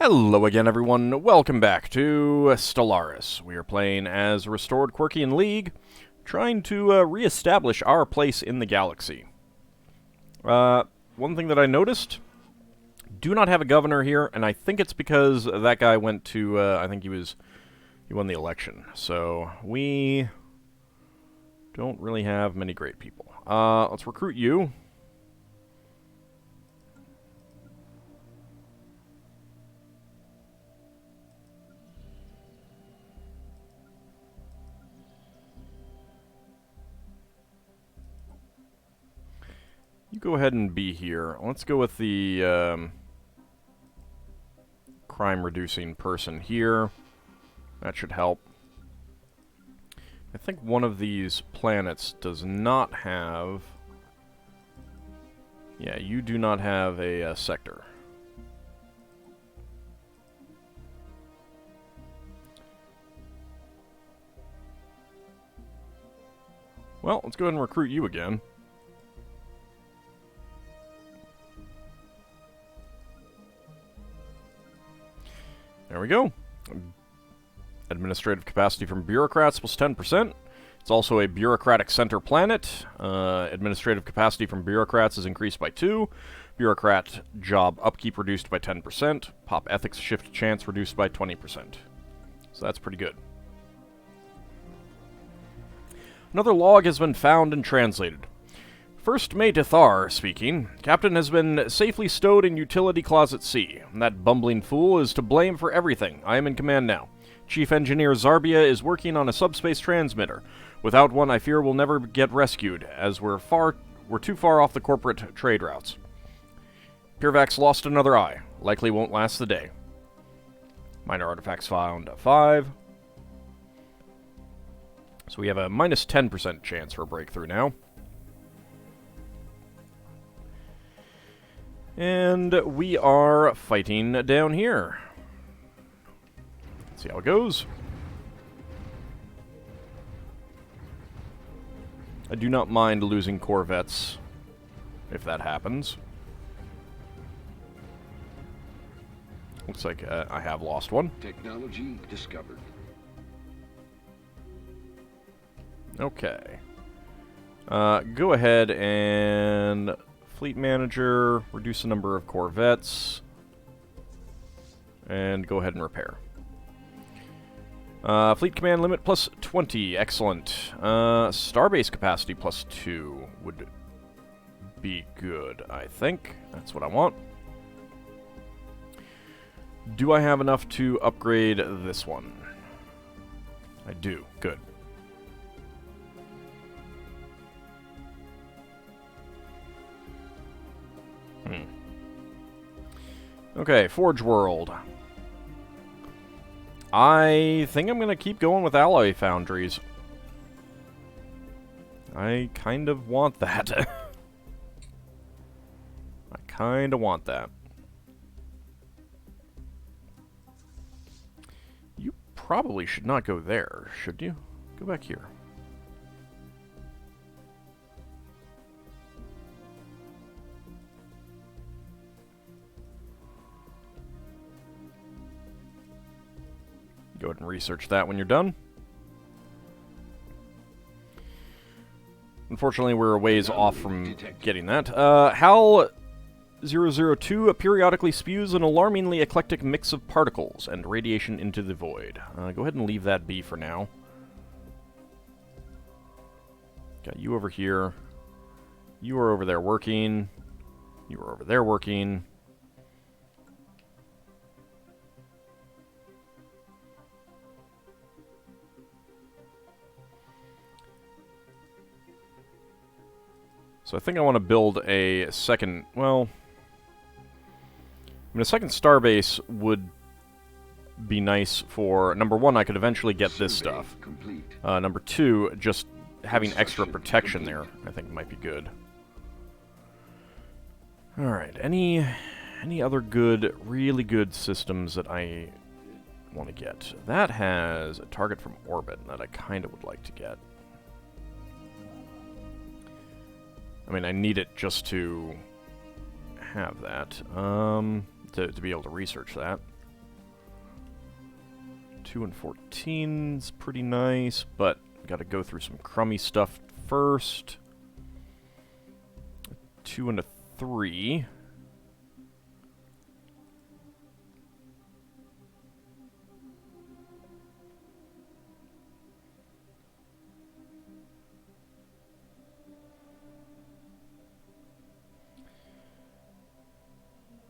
Hello again, everyone. Welcome back to Stellaris. We are playing as a restored Quirkian League, trying to re-establish our place in the galaxy. One thing that I noticed, do not have a governor here, and I think it's because that guy went to, I think he won the election. So, we don't really have many great people. Let's recruit you. You go ahead and be here. Let's go with the crime-reducing person here. That should help. I think one of these planets does not have... Yeah, you do not have a sector. Well, let's go ahead and recruit you again. There we go. Administrative capacity from bureaucrats plus 10%. It's also a bureaucratic center planet. Administrative capacity from bureaucrats is increased by 2. Bureaucrat job upkeep reduced by 10%. Pop ethics shift chance reduced by 20%. So that's pretty good. Another log has been found and translated. First Mate Ithar speaking. Captain has been safely stowed in utility closet C. That bumbling fool is to blame for everything. I am in command now. Chief Engineer Zarbia is working on a subspace transmitter. Without one, I fear we'll never get rescued, as we're too far off the corporate trade routes. Pirvax lost another eye. Likely won't last the day. Minor artifacts found 5. So we have a minus 10% chance for a breakthrough now. And we are fighting down here. Let's see how it goes. I do not mind losing corvettes, if that happens. Looks like I have lost one. Technology discovered. Okay. Go ahead and... Fleet manager, reduce the number of corvettes, and go ahead and repair. Fleet command limit plus 20, excellent. Starbase capacity plus 2 would be good, I think. That's what I want. Do I have enough to upgrade this one? I do, good. Okay, Forge World. I think I'm going to keep going with alloy foundries. I kind of want that. I kind of want that. You probably should not go there, should you? Go back here. Go ahead and research that when you're done. Unfortunately, we're a ways off from getting that. HAL 002 periodically spews an alarmingly eclectic mix of particles and radiation into the void. Go ahead and leave that be for now. Got you over here. You are over there working. You are over there working. So I think I want to build a second, well, I mean, a second starbase would be nice for, number one, I could eventually get this stuff. Number two, just having extra protection there, I think might be good. Alright, any other good, really good systems that I want to get? That has a target from orbit that I kind of would like to get. I mean, I need it just to have that, to be able to research that. 2 and 14 is pretty nice, but gotta go through some crummy stuff first. 2 and a 3.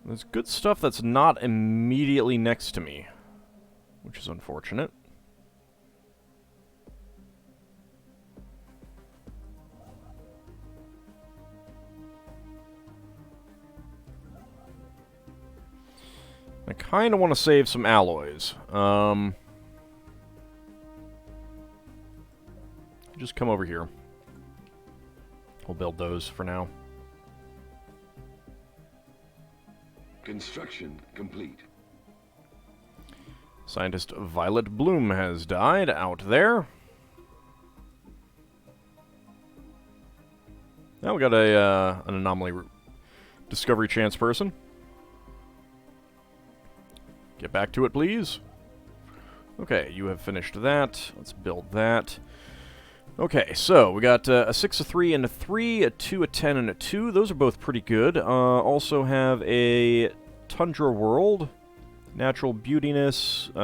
There's good stuff that's not immediately next to me, which is unfortunate. I kind of want to save some alloys. Just come over here. We'll build those for now. Construction complete. Scientist Violet Bloom has died out there. Now we got an anomaly discovery chance person. Get back to it, please. Okay, you have finished that. Let's build that. Okay, so we got a 6, a 3, and a 3, a 2, a 10, and a 2. Those are both pretty good. Also have a tundra world, natural beautiness,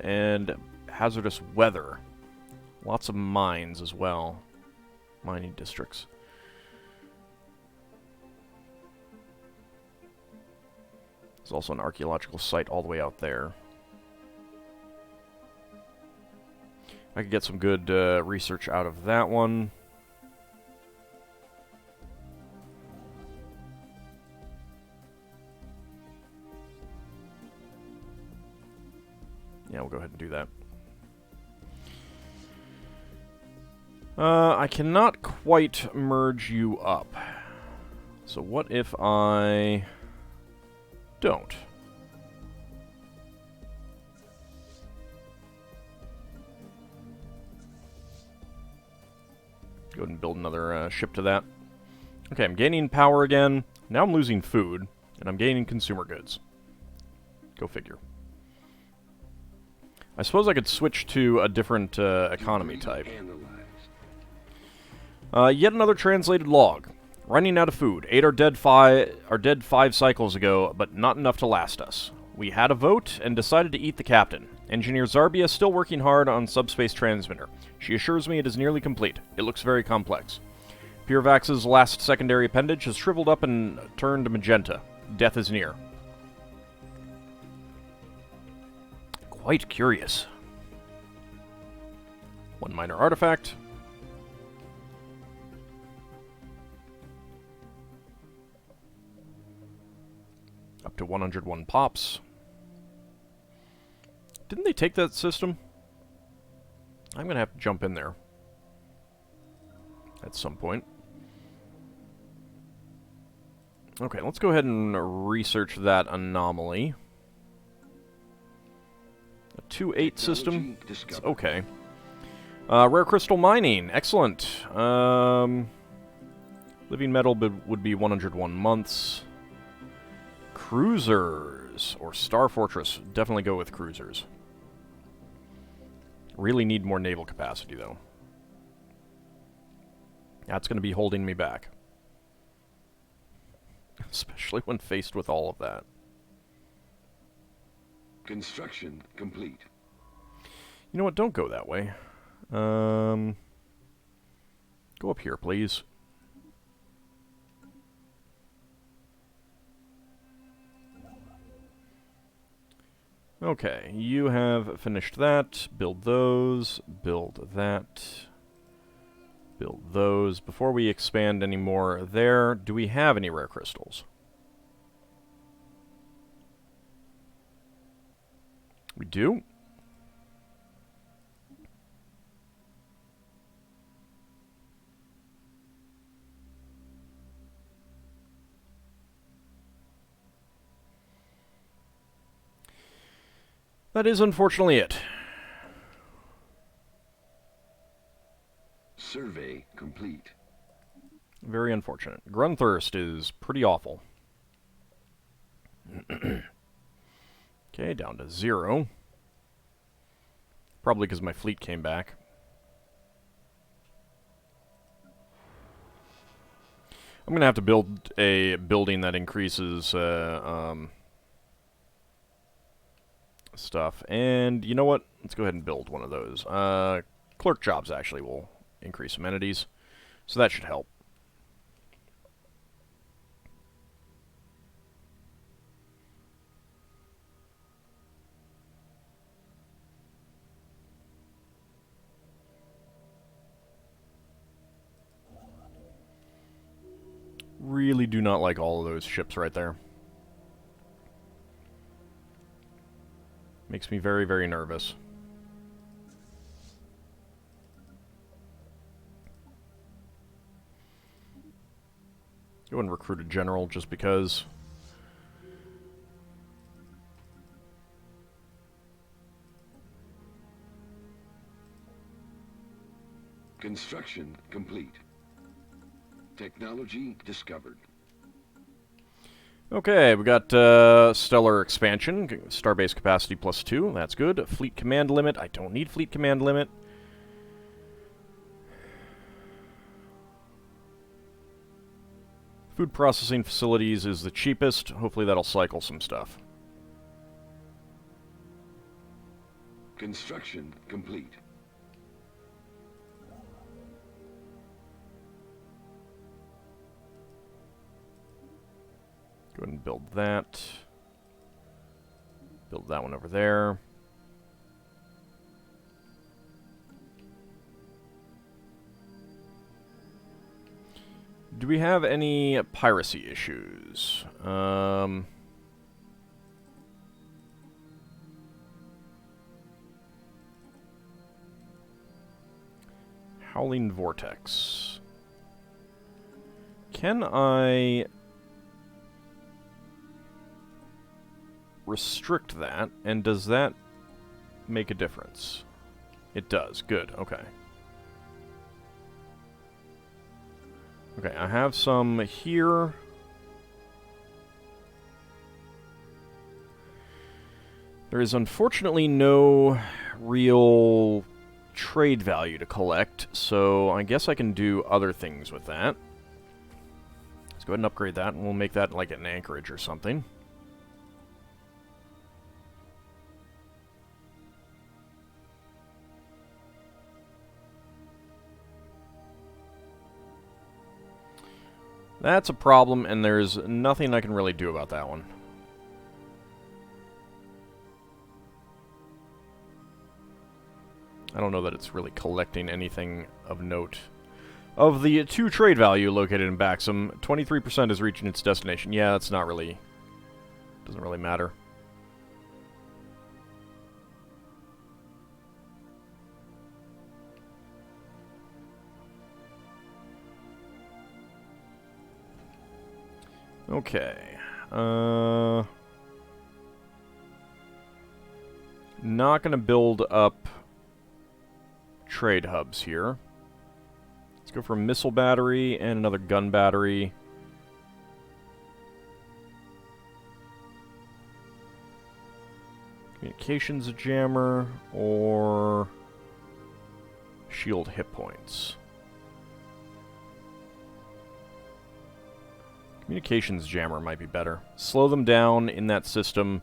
and hazardous weather. Lots of mines as well. Mining districts. There's also an archaeological site all the way out there. I could get some good research out of that one. Yeah, we'll go ahead and do that. I cannot quite merge you up. So what if I don't? Go ahead and build another ship to that. Okay, I'm gaining power again. Now I'm losing food, and I'm gaining consumer goods. Go figure. I suppose I could switch to a different economy type. Yet another translated log. Running out of food. 8 are dead 5 cycles ago, but not enough to last us. We had a vote and decided to eat the captain. Engineer Zarbia still working hard on subspace transmitter. She assures me it is nearly complete. It looks very complex. Purvax's last secondary appendage has shriveled up and turned magenta. Death is near. Quite curious. One minor artifact. Up to 101 pops. Didn't they take that system? I'm going to have to jump in there at some point. Okay, let's go ahead and research that anomaly. A 2-8 system. It's okay. Rare crystal mining. Excellent. Living metal would be 101 months. Cruisers or Star Fortress. Definitely go with cruisers. Really need more naval capacity, though. That's going to be holding me back. Especially when faced with all of that. Construction complete. You know what? Don't go that way. Go up here, please. Okay, you have finished that. Build those. Build that. Build those. Before we expand any more there, do we have any rare crystals? We do. That is unfortunately it. Survey complete. Very unfortunate. Grunthirst is pretty awful. Okay, down to 0. Probably because my fleet came back. I'm going to have to build a building that increases stuff. And you know what? Let's go ahead and build one of those. Clerk jobs actually will increase amenities. So that should help. Really do not like all of those ships right there. Makes me very, very nervous. Go and recruit a general just because. Construction complete. Technology discovered. Okay, we got stellar expansion, starbase capacity +2, that's good. Fleet command limit, I don't need fleet command limit. Food processing facilities is the cheapest, hopefully that'll cycle some stuff. Construction complete. Go ahead and build that. Build that one over there. Do we have any piracy issues? Howling Vortex. Can I restrict that, and does that make a difference? It does. Good. Okay. Okay, I have some here. There is unfortunately no real trade value to collect, so I guess I can do other things with that. Let's go ahead and upgrade that, and we'll make that like an anchorage or something. That's a problem, and there's nothing I can really do about that one. I don't know that it's really collecting anything of note. Of the 2 trade value located in Baxam, 23% is reaching its destination. Yeah, that's not really... doesn't really matter. Okay. Not going to build up trade hubs here. Let's go for a missile battery and another gun battery. Communications jammer or shield hit points. Communications jammer might be better. Slow them down in that system.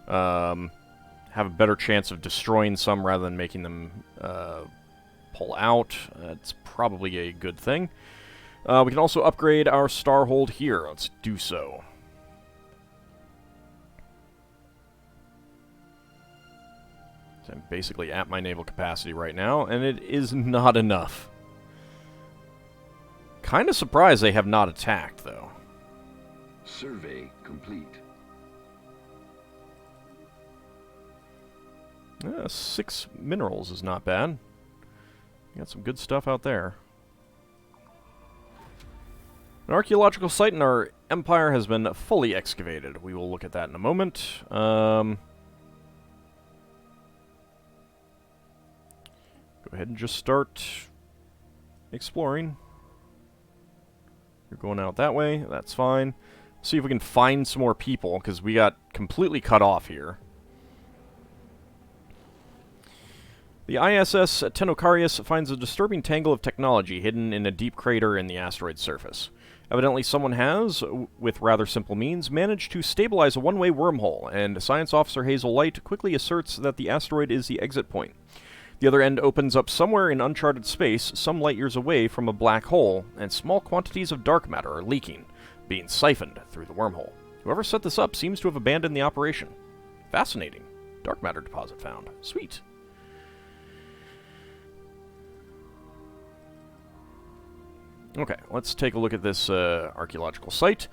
Have a better chance of destroying some rather than making them pull out. That's probably a good thing. We can also upgrade our Starhold here. Let's do so. So I'm basically at my naval capacity right now, and it is not enough. Kind of surprised they have not attacked, though. Survey complete. 6 minerals is not bad. Got some good stuff out there. An archaeological site in our empire has been fully excavated. We will look at that in a moment. Go ahead and just start exploring. You're going out that way. That's fine. See if we can find some more people, because we got completely cut off here. The ISS Tenocarius finds a disturbing tangle of technology hidden in a deep crater in the asteroid's surface. Evidently someone has, with rather simple means, managed to stabilize a one-way wormhole, and Science Officer Hazel Light quickly asserts that the asteroid is the exit point. The other end opens up somewhere in uncharted space, some light years away from a black hole, and small quantities of dark matter are leaking, being siphoned through the wormhole. Whoever set this up seems to have abandoned the operation. Fascinating. Dark matter deposit found. Sweet. Okay, let's take a look at this archaeological site.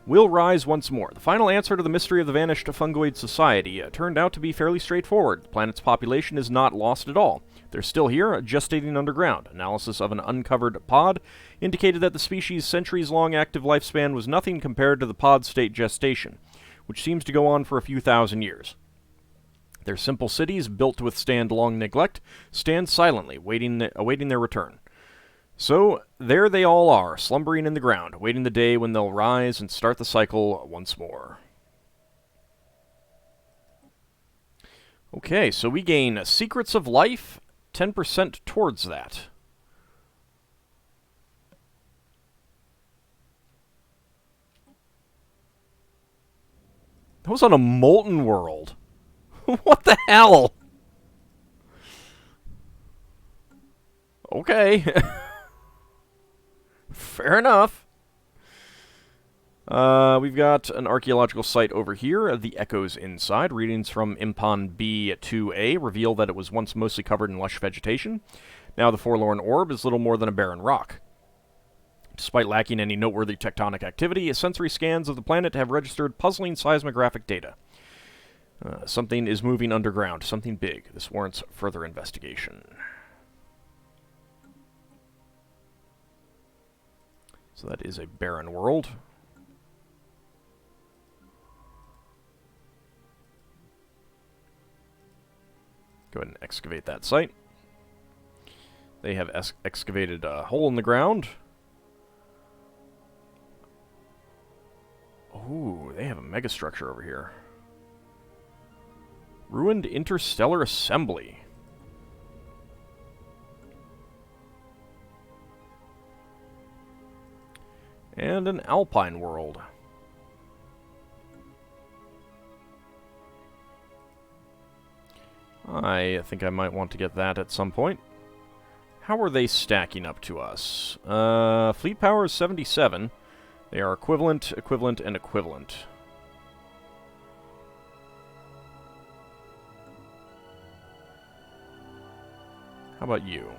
Will rise once more. The final answer to the mystery of the vanished fungoid society turned out to be fairly straightforward. The planet's population is not lost at all. They're still here, gestating underground. Analysis of an uncovered pod indicated that the species' centuries-long active lifespan was nothing compared to the pod state gestation, which seems to go on for a few thousand years. Their simple cities, built to withstand long neglect, stand silently, awaiting their return. So, there they all are, slumbering in the ground, waiting the day when they'll rise and start the cycle once more. Okay, so we gain Secrets of Life, 10% towards that. That was on a molten world. What the hell? Okay. Fair enough. We've got an archaeological site over here, the Echoes Inside. Readings from Impan B2A reveal that it was once mostly covered in lush vegetation. Now the Forlorn Orb is little more than a barren rock. Despite lacking any noteworthy tectonic activity, sensory scans of the planet have registered puzzling seismographic data. Something is moving underground, something big. This warrants further investigation. So that is a barren world. Go ahead and excavate that site. They have excavated a hole in the ground. Ooh, they have a megastructure over here. Ruined interstellar assembly. And an alpine world. I think I might want to get that at some point. How are they stacking up to us? Fleet power is 77. They are equivalent, equivalent, and equivalent. How about you?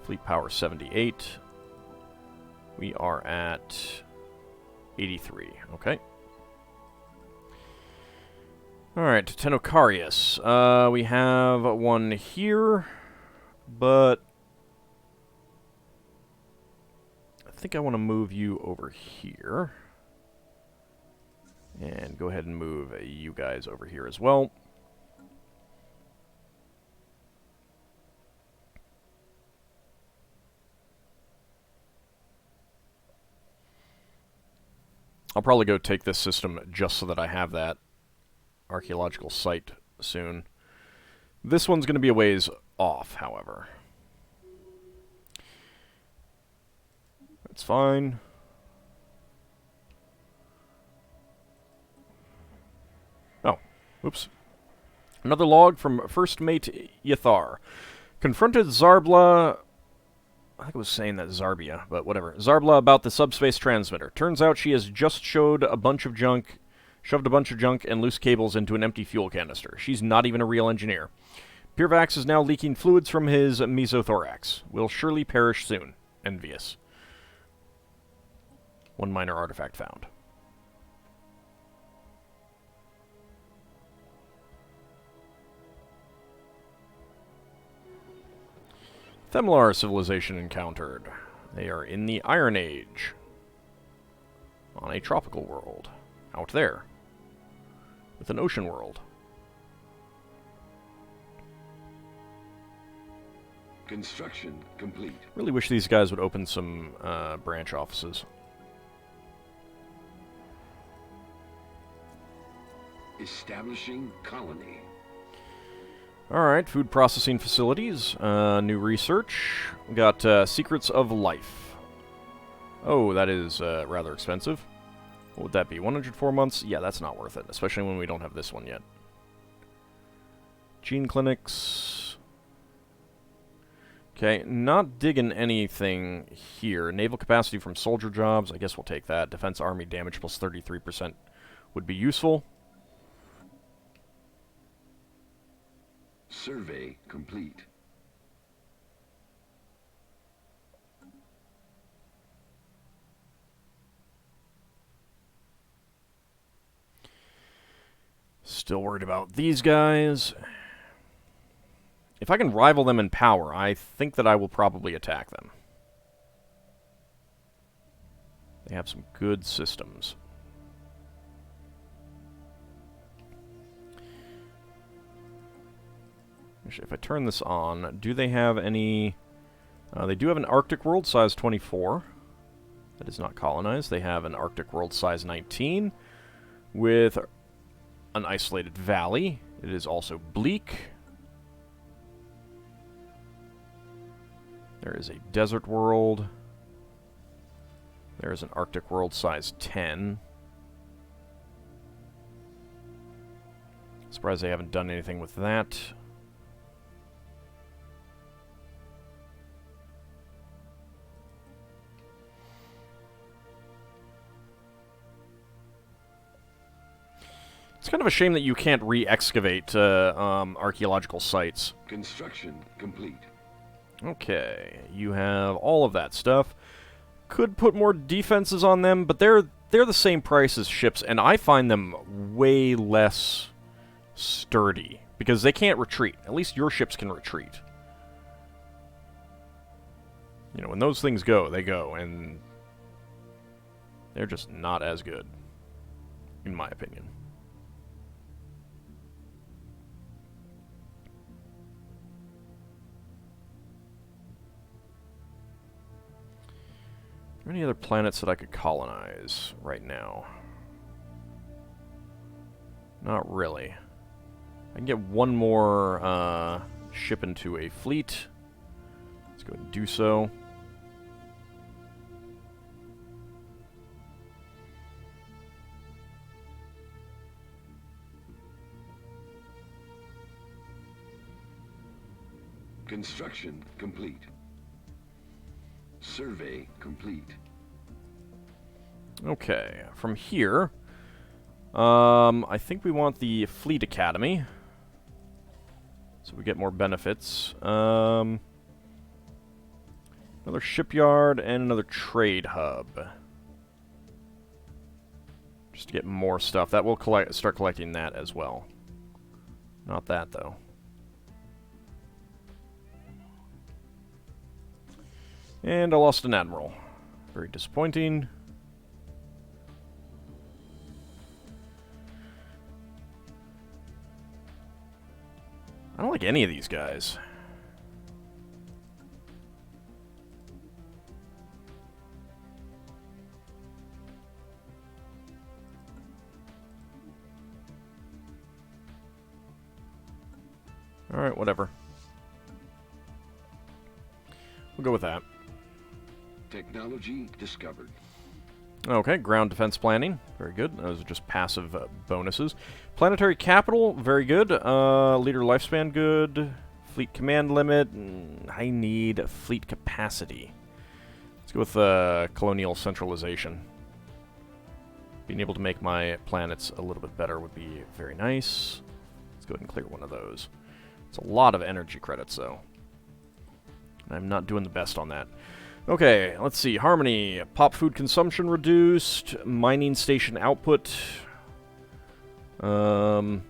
Fleet power 78. We are at 83. Okay. Alright, Tenocarius. We have one here, but I think I want to move you over here. And go ahead and move you guys over here as well. I'll probably go take this system just so that I have that archaeological site soon. This one's going to be a ways off, however. That's fine. Oh, oops. Another log from First Mate Yathar. Confronted Zarbla... I think it was saying that Zarbia, but whatever. Zarbla about the subspace transmitter. Turns out she has just shoved a bunch of junk and loose cables into an empty fuel canister. She's not even a real engineer. Pirvax is now leaking fluids from his mesothorax. Will surely perish soon. Envious. One minor artifact found. Themlar civilization encountered. They are in the Iron Age. On a tropical world. Out there. With an ocean world. Construction complete. Really wish these guys would open some branch offices. Establishing colony. Alright, food processing facilities. New research. We got Secrets of Life. Oh, that is rather expensive. What would that be? 104 months? Yeah, that's not worth it, especially when we don't have this one yet. Gene clinics. Okay, not digging anything here. Naval capacity from soldier jobs. I guess we'll take that. Defense army damage plus 33% would be useful. Survey complete. Still worried about these guys. If I can rival them in power, I think that I will probably attack them. They have some good systems. If I turn this on, do they have any... they do have an Arctic world size 24. That is not colonized. They have an Arctic world size 19 with an isolated valley. It is also bleak. There is a desert world. There is an Arctic world size 10. Surprised they haven't done anything with that. It's kind of a shame that you can't re-excavate archaeological sites. Construction complete. Okay, you have all of that stuff. Could put more defenses on them, but they're the same price as ships, and I find them way less sturdy because they can't retreat. At least your ships can retreat. You know, when those things go, they go, and they're just not as good, in my opinion. Are there any other planets that I could colonize right now? Not really. I can get one more ship into a fleet. Let's go ahead and do so. Construction complete. Survey complete. Okay, from here, I think we want the Fleet Academy, so we get more benefits. Another shipyard and another trade hub, just to get more stuff. That will start collecting that as well. Not that though. And I lost an admiral. Very disappointing. I don't like any of these guys. Alright, whatever. We'll go with that. Technology discovered. Okay, ground defense planning. Very good. Those are just passive bonuses. Planetary capital, very good. Leader lifespan, good. Fleet command limit. I need fleet capacity. Let's go with colonial centralization. Being able to make my planets a little bit better would be very nice. Let's go ahead and clear one of those. It's a lot of energy credits, though. I'm not doing the best on that. Okay, let's see. Harmony. Pop food consumption reduced. Mining station output. Building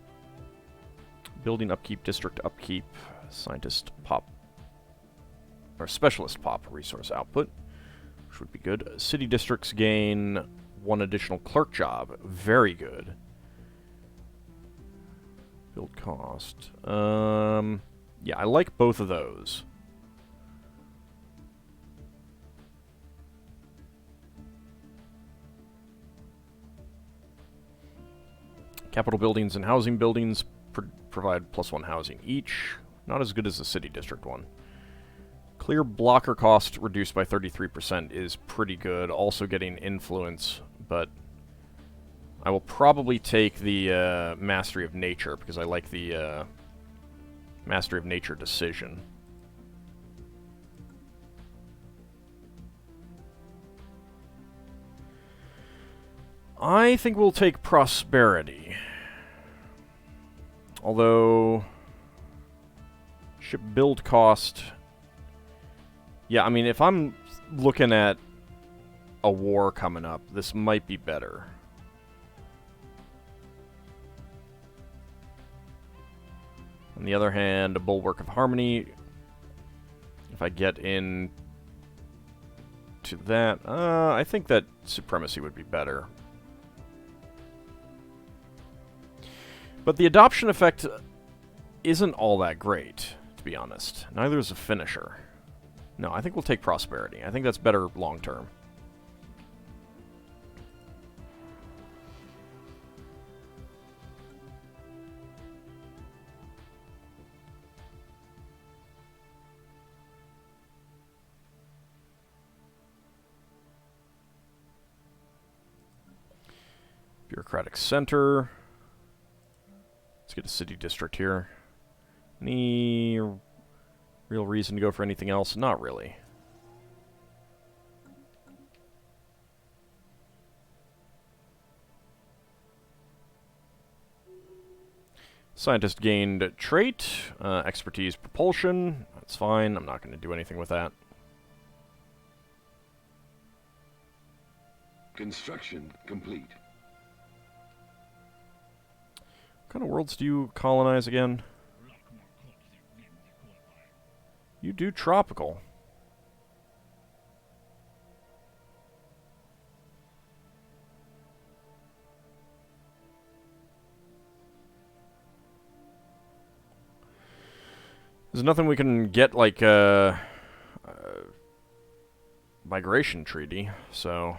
upkeep, district upkeep. Scientist pop. Or specialist pop resource output. Which would be good. City districts gain one additional clerk job. Very good. Build cost. Yeah, I like both of those. Capital buildings and housing buildings provide +1 housing each. Not as good as the city district one. Clear blocker cost reduced by 33% is pretty good. Also getting influence, but I will probably take the Mastery of Nature, because I like the Mastery of Nature decision. I think we'll take Prosperity. Although, ship build cost... Yeah, I mean, if I'm looking at a war coming up, this might be better. On the other hand, a Bulwark of Harmony, if I get in to that, I think that Supremacy would be better. But the adoption effect isn't all that great, to be honest. Neither is a finisher. No, I think we'll take Prosperity. I think that's better long-term. Bureaucratic Center. Let's get a city district here. Any real reason to go for anything else? Not really. Scientist gained trait, expertise propulsion. That's fine. I'm not going to do anything with that. Construction complete. What kind of worlds do you colonize again? You do tropical. There's nothing we can get like a migration treaty, so...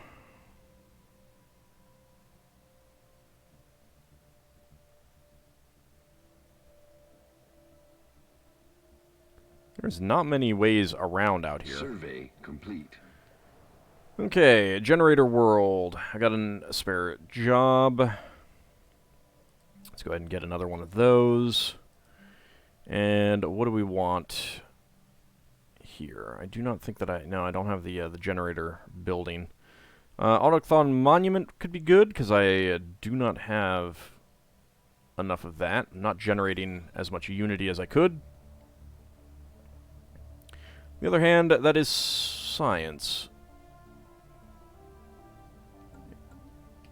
There's not many ways around out here. Survey complete. Okay, generator world. I got a spare job. Let's go ahead and get another one of those. And what do we want here? I do not think that no, I don't have the generator building. Autochthon monument could be good, because I do not have enough of that. I'm not generating as much unity as I could. On the other hand, that is science.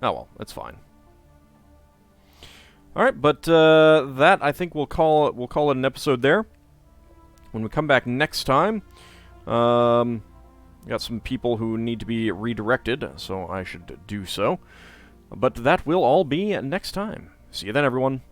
Oh well, that's fine. All right, but that I think we'll call it an episode there. When we come back next time, got some people who need to be redirected, so I should do so. But that will all be next time. See you then, everyone.